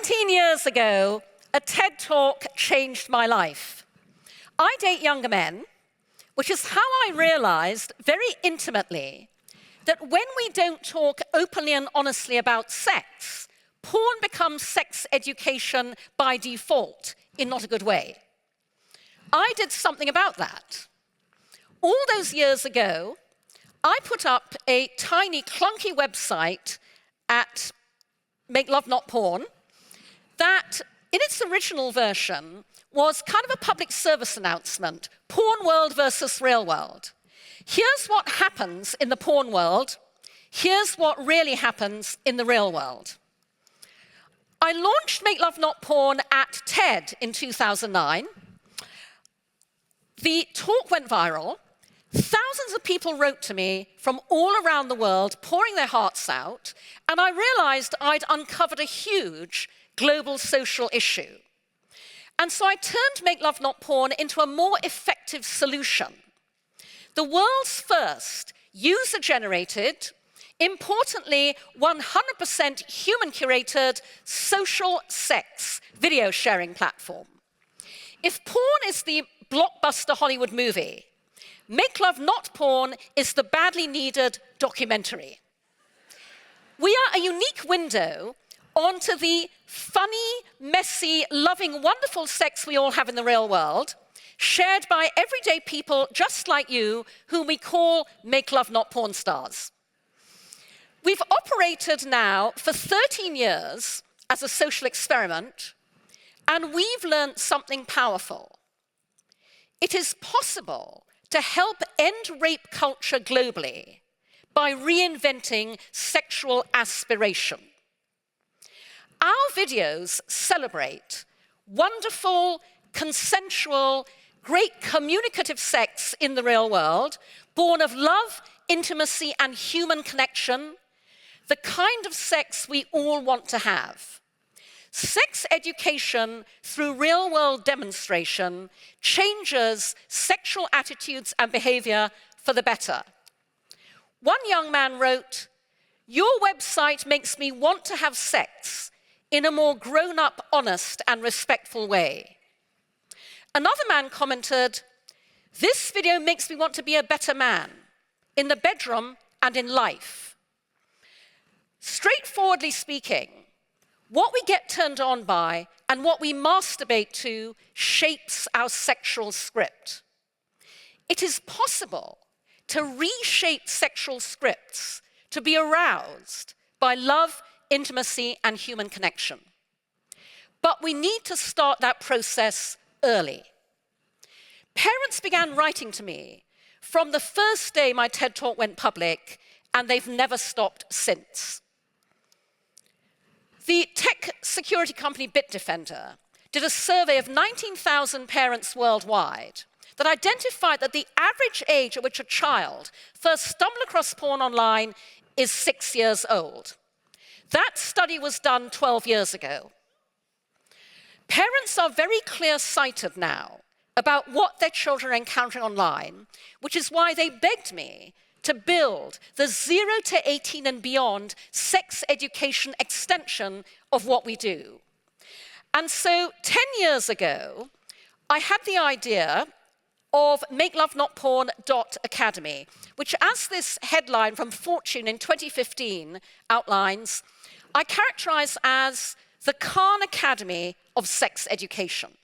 17 years ago, a TED Talk changed my life. I date younger men, which is how I realized very intimately that when we don't talk openly and honestly about sex, porn becomes sex education by default in not a good way. I did something about that. All those years ago, I put up a tiny, clunky website at MakeLoveNotPorn that, in its original version, was kind of a public service announcement, porn world versus real world. Here's what happens in the porn world. Here's what really happens in the real world. I launched Make Love Not Porn at TED in 2009. The talk went viral. Thousands of people wrote to me from all around the world, pouring their hearts out, and I realized I'd uncovered a huge global social issue. And so I turned Make Love Not Porn into a more effective solution. The world's first user-generated, importantly, 100% human-curated social sex video sharing platform. If porn is the blockbuster Hollywood movie, Make Love Not Porn is the badly needed documentary. We are a unique window onto the funny, messy, loving, wonderful sex we all have in the real world, shared by everyday people just like you, whom we call Make Love Not Porn stars. We've operated now for 13 years as a social experiment, and we've learned something powerful. It is possible to help end rape culture globally by reinventing sexual aspiration. Our videos celebrate wonderful, consensual, great communicative sex in the real world, born of love, intimacy, and human connection, the kind of sex we all want to have. Sex education through real-world demonstration changes sexual attitudes and behavior for the better. One young man wrote, "Your website makes me want to have sex in a more grown-up, honest, and respectful way." Another man commented, "This video makes me want to be a better man, in the bedroom and in life." Straightforwardly speaking, what we get turned on by and what we masturbate to shapes our sexual script. It is possible to reshape sexual scripts to be aroused by love, intimacy, and human connection. But we need to start that process early. Parents began writing to me from the first day my TED Talk went public, and they've never stopped since. The tech security company Bitdefender did a survey of 19,000 parents worldwide that identified that the average age at which a child first stumbled across porn online is 6 years old. That study was done 12 years ago. Parents are very clear-sighted now about what their children are encountering online, which is why they begged me to build the 0 to 18 and beyond sex education extension of what we do. And so 10 years ago, I had the idea of MakeLoveNotPorn.Academy, which, as this headline from Fortune in 2015 outlines, I characterize as the Khan Academy of sex education.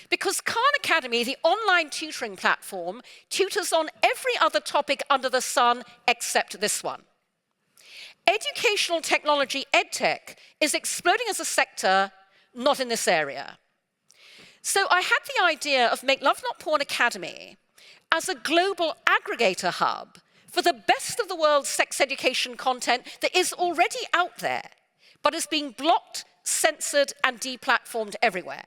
Because Khan Academy, the online tutoring platform, tutors on every other topic under the sun except this one. Educational technology, EdTech, is exploding as a sector, not in this area. So I had the idea of Make Love Not Porn Academy as a global aggregator hub for the best of the world's sex education content that is already out there, but is being blocked, censored, and deplatformed everywhere.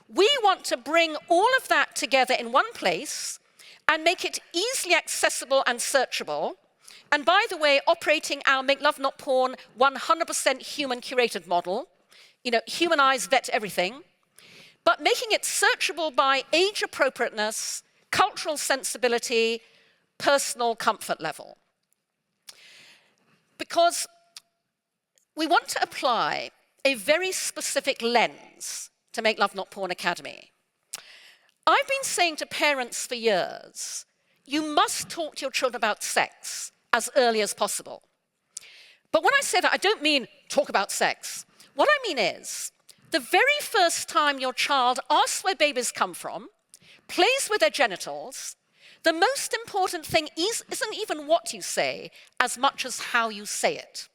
We want to bring all of that together in one place and make it easily accessible and searchable. And by the way, operating our Make Love Not Porn 100% human-curated model, humanize, vet everything, but making it searchable by age appropriateness, cultural sensibility, personal comfort level. Because we want to apply a very specific lens to Make Love Not Porn Academy. I've been saying to parents for years, you must talk to your children about sex as early as possible. But when I say that, I don't mean talk about sex. What I mean is, the very first time your child asks where babies come from, plays with their genitals, the most important thing isn't even what you say as much as how you say it.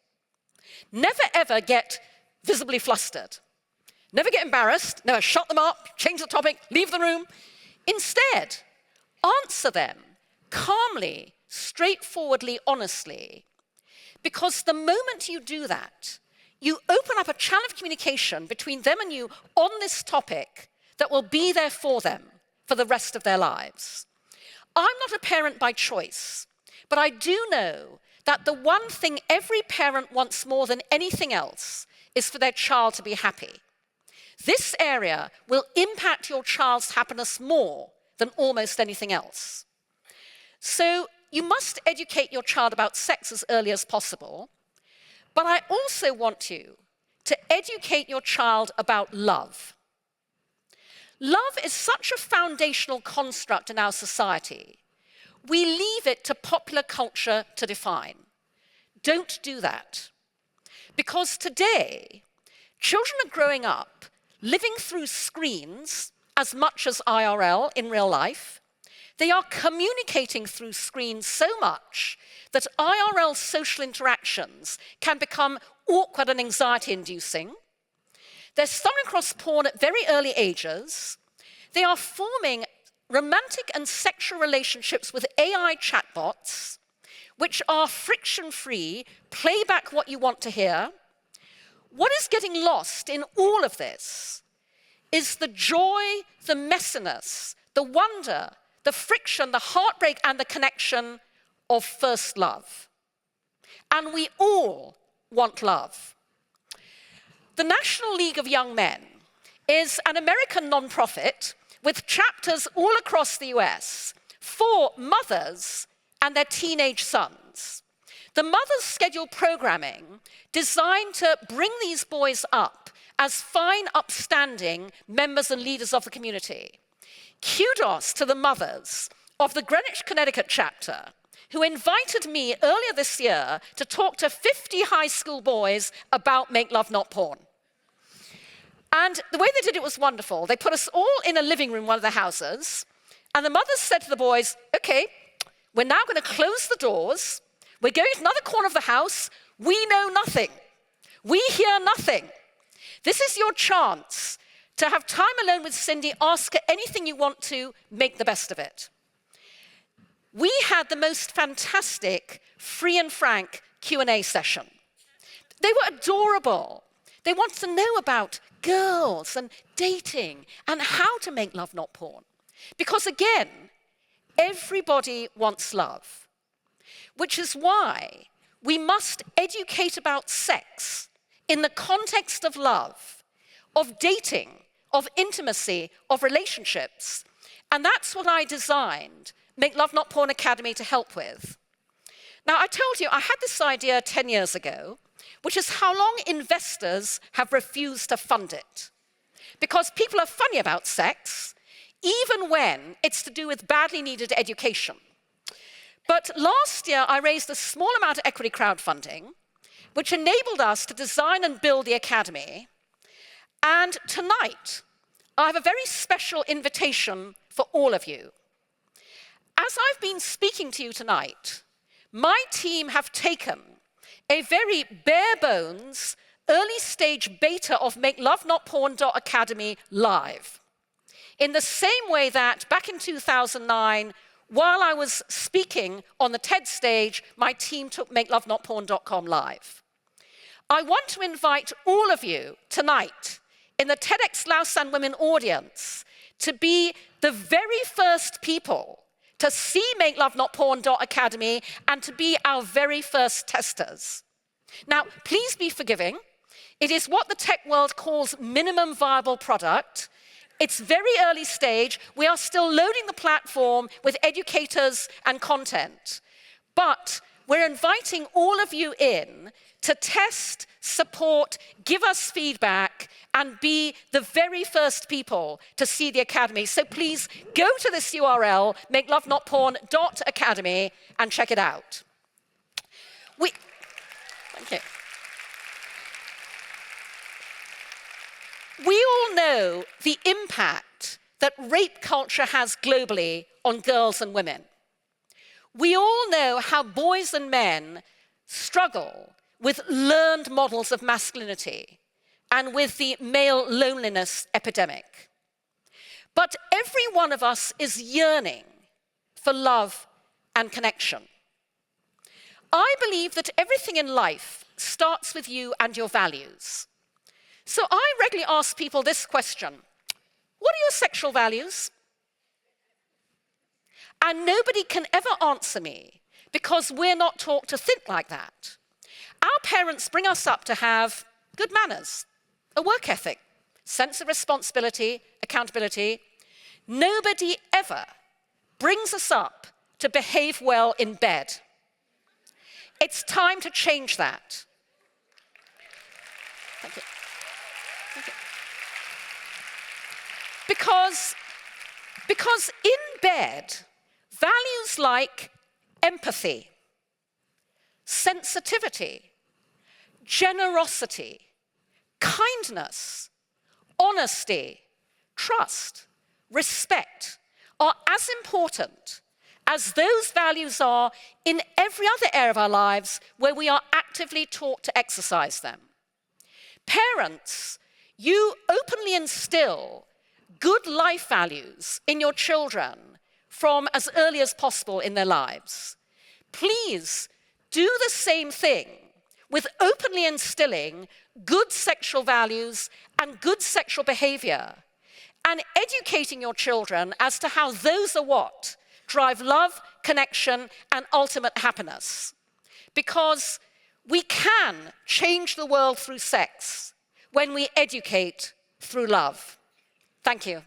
Never ever get visibly flustered. Never get embarrassed. Never shut them up, change the topic, leave the room. Instead, answer them calmly, straightforwardly, honestly. Because the moment you do that, you open up a channel of communication between them and you on this topic that will be there for them for the rest of their lives. I'm not a parent by choice, but I do know that the one thing every parent wants more than anything else is for their child to be happy. This area will impact your child's happiness more than almost anything else. So you must educate your child about sex as early as possible, but I also want you to educate your child about love. Love is such a foundational construct in our society. We leave it to popular culture to define. Don't do that. Because today, children are growing up living through screens as much as IRL in real life. They are communicating through screens so much that IRL social interactions can become awkward and anxiety-inducing. They're stumbling across porn at very early ages. They are forming romantic and sexual relationships with AI chatbots, which are friction-free, play back what you want to hear. What is getting lost in all of this is the joy, the messiness, the wonder, the friction, the heartbreak, and the connection of first love. And we all want love. The National League of Young Men is an American nonprofit with chapters all across the US for mothers and their teenage sons. The mothers schedule programming designed to bring these boys up as fine, upstanding members and leaders of the community. Kudos to the mothers of the Greenwich, Connecticut chapter, who invited me earlier this year to talk to 50 high school boys about Make Love Not Porn. And the way they did it was wonderful. They put us all in a living room, one of the houses, and the mothers said to the boys, okay, we're now going to close the doors. We're going to another corner of the house. We know nothing. We hear nothing. This is your chance to have time alone with Cindy, ask her anything you want to, make the best of it. We had the most fantastic, free and frank Q&A session. They were adorable. They wanted to know about girls and dating and how to make love, not porn. Because again, everybody wants love, which is why we must educate about sex in the context of love, of dating, of intimacy, of relationships. And that's what I designed Make Love Not Porn Academy to help with. Now, I told you I had this idea 10 years ago, which is how long investors have refused to fund it. Because people are funny about sex, even when it's to do with badly needed education. But last year, I raised a small amount of equity crowdfunding, which enabled us to design and build the academy. And tonight, I have a very special invitation for all of you. As I've been speaking to you tonight, my team have taken a very bare bones, early stage beta of MakeLoveNotPorn.Academy live. In the same way that back in 2009, while I was speaking on the TED stage, my team took MakeLoveNotPorn.com live. I want to invite all of you tonight in the TEDxLausanneWomen audience to be the very first people to see MakeLoveNotPorn.Academy and to be our very first testers. Now, please be forgiving. It is what the tech world calls minimum viable product. It's very early stage. We are still loading the platform with educators and content. But we're inviting all of you in to test, support, give us feedback, and be the very first people to see the Academy. So please go to this URL, MakeLoveNotPorn.academy, and check it out. Thank you. We all know the impact that rape culture has globally on girls and women. We all know how boys and men struggle with learned models of masculinity and with the male loneliness epidemic. But every one of us is yearning for love and connection. I believe that everything in life starts with you and your values. So I regularly ask people this question: what are your sexual values? And nobody can ever answer me because we're not taught to think like that. Our parents bring us up to have good manners, a work ethic, sense of responsibility, accountability. Nobody ever brings us up to behave well in bed. It's time to change that. Thank you. Thank you. Because in bed, values like empathy, sensitivity, generosity, kindness, honesty, trust, respect are as important as those values are in every other area of our lives where we are actively taught to exercise them. Parents, you openly instill good life values in your children from as early as possible in their lives. Please do the same thing with openly instilling good sexual values and good sexual behavior, and educating your children as to how those are what drive love, connection, and ultimate happiness. Because we can change the world through sex when we educate through love. Thank you.